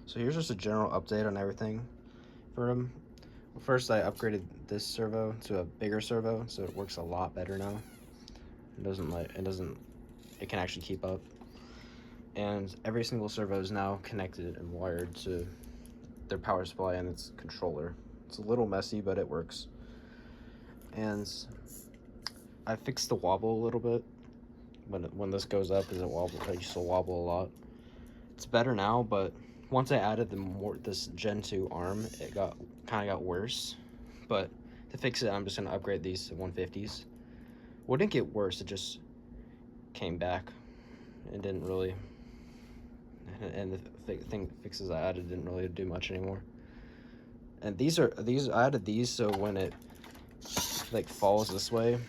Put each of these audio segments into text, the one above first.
So here's just a general update on everything for him. First, I upgraded this servo to a bigger servo, so it works a lot better now. It can actually keep up. And every single servo is now connected and wired to their power supply and its controller. It's a little messy, but it works. And I fixed the wobble a little bit. When this goes up, it used to wobble a lot. It's better now, but once I added this Gen 2 arm, it kind of got worse. But to fix it, I'm just gonna upgrade these to 150s. Well, it didn't get worse, it just came back. It didn't really, and the fixes I added didn't really do much anymore. And I added these so when it like falls this way,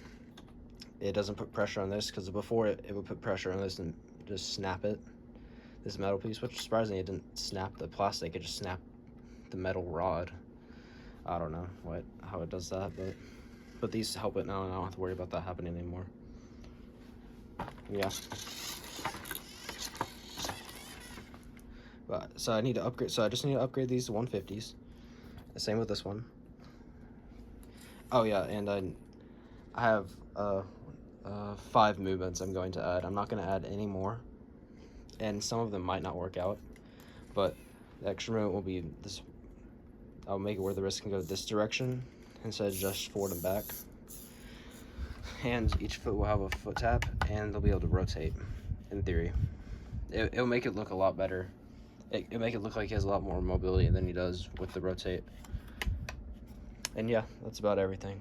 it doesn't put pressure on this, because before it would put pressure on this and just snap it, this metal piece, which surprisingly it didn't snap the plastic, it just snapped the metal rod. I don't know how it does that, but these help it now, and I don't have to worry about that happening anymore. Yeah. But so I need to upgrade. So I just need to upgrade these to 150s. The same with this one. Oh yeah, and I have 5 movements I'm going to add. I'm not going to add any more, and some of them might not work out, but the extra movement will be this. I'll make it where the wrist can go this direction instead of just forward and back. And each foot will have a foot tap, and they'll be able to rotate, in theory. It'll make it look a lot better. It'll make it look like he has a lot more mobility than he does with the rotate. And yeah, that's about everything.